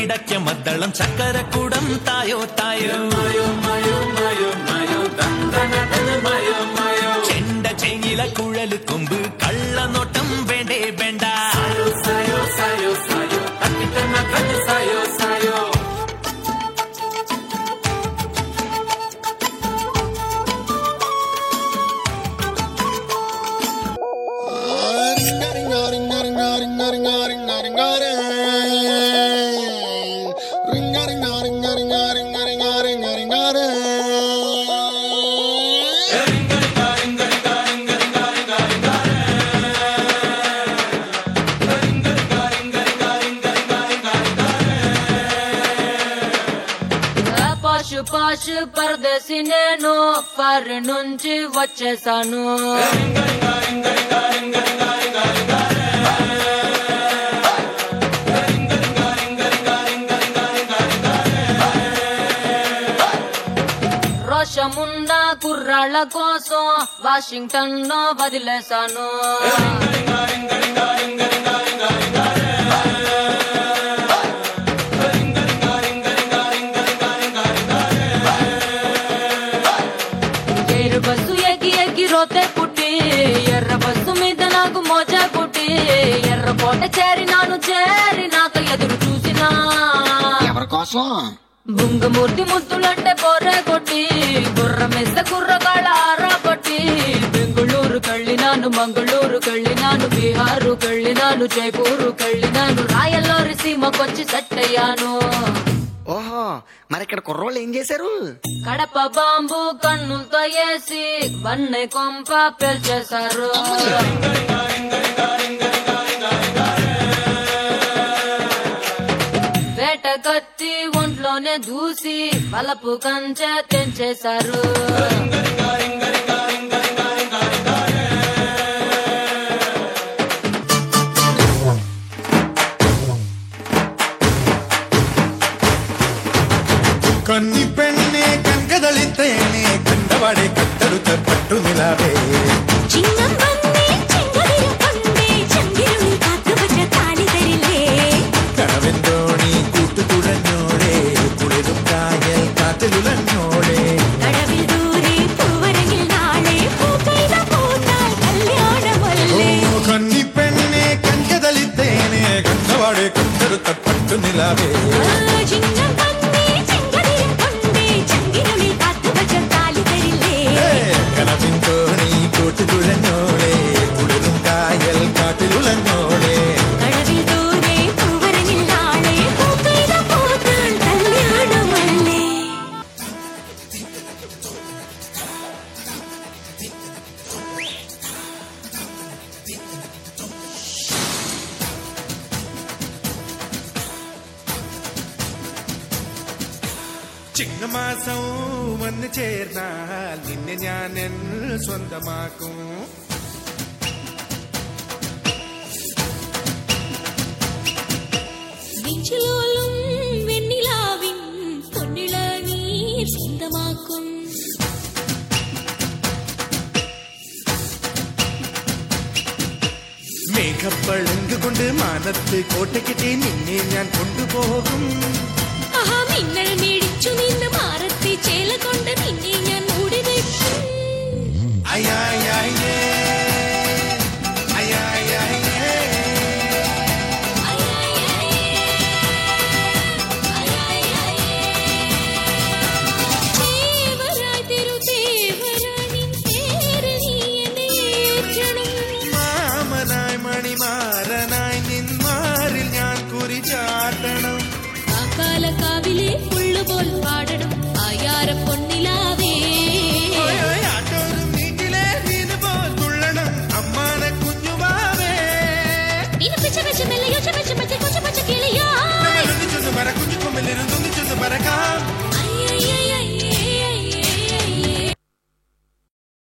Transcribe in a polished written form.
ഇടയ്ക്ക മദ്ദളം ചക്കരക്കൂടം തായോ തായോ ചെണ്ട ചെങ്ങില കുഴല് കൊമ്പ് കള്ളനോട്ടം വേണ്ടേ വേണ്ട పాష్ పరదేశి నేను ఫర్ నుంచి వచ్చేసాను రోషమున్న కుర్రాళ్ళ కోసం వాషింగ్టన్ లో వదిలేశాను బస్సు ఎగి ఎగి రోతే పుట్టి ఎర్ర బస్సు మీద నాకు మోజా పుట్టి ఎర్ర కోట చేరి నాకు ఎదురు చూసినా ఎవరి కోసం బుంగమూర్తి ముద్దులంటే బొర్రె కొట్టి బుర్ర మెస్త కుర్రగాళ్ళ ఆరా కొట్టి బెంగుళూరు కళ్ళినాను మంగళూరు కళ్ళినాను బీహారు కళ్ళినాను జైపూరు కళ్ళినాను రాయల్లోరి సీమకొచ్చి సెట్ అయ్యాను ఓహో మరి ఇక్కడ కుర్రోళ్ళు ఏం చేశారు కడప బాంబు కన్నులతో వేసి వన్నె కొంప పేల్చేశారు వేట కత్తి ఒంట్లోనే దూసి వలపు కంచె తెంచేశారు ಕನ್ನಿ ಪೆಣ್ಣೆ ಕನಕದಳಿತೇನೆ ಕಂಡವಾಡೆ ಕತ್ತರು ತಪ್ಪಟ್ಟು ನಿಲಾವೆ ಚಿಂಗಂ ಬಂದೆ ಚಿಂಗದಿರ ಬಂದೆ ಚಂದಿರುಳಿ ಕಾತು ಬಚ್ಚ ತಾಳಿ ತರಿಲೆ കടവെന്തോണി കൂട്ടുകുഴഞ്ഞോടെ കുളിരും കായൽ കാറ്റിലുലഞ്ഞോടെ കടവിൽ ദൂരെ പൂവരങ്ങിൽ നാളെ പൂക്കൈത പൂത്താൽ കല്യാണമല്ലേ കന്നി പെണ്ണെ കനകദളിതേനെ കണ്ടവാടെ കത്തരു തപ്പട്ടു നിലാവേ ചിಂಗಂ ಬಂದೆ ಚಿಂಗದಿರ ಬಂದೆ ಚಂದಿರುಳಿ ಕಾತು ಬಚ್ಚ ತಾಳಿ ತರಿಲೆ കടവെന്തോണി കൂട്ടുകുഴഞ്ഞോടെ കുളിരും കായൽ കാറ്റിലുലഞ്ഞോടെ കടവിൽ ദൂരെ പൂവരങ്ങിൽ നാളെ പൂക്കൈത പൂത്താൽ കല്യാണമല്ലേ ചിങ്ങമാസം വന്നു ചേർന്നാൽ നിന്നെ ഞാൻ സ്വന്തമാക്കും വിഞ്ചിലോലും വെണ്ണിലാവിൻ പൊന്നിള നീർ സ്വന്തമാക്കും മേഘപ്പളുങ്ക് കൊണ്ട് മാനത്ത് കോട്ടയ്ക്കെട്ടി നിന്നെ ഞാൻ കൊണ്ടുപോകും ആഹാ മിന്നൽ മേടിച്ചു നിന്ന് മാറത്തെ ചേല കൊണ്ട് നിന്നെ ഞാൻ മൂടി വെക്കും അയ്യാ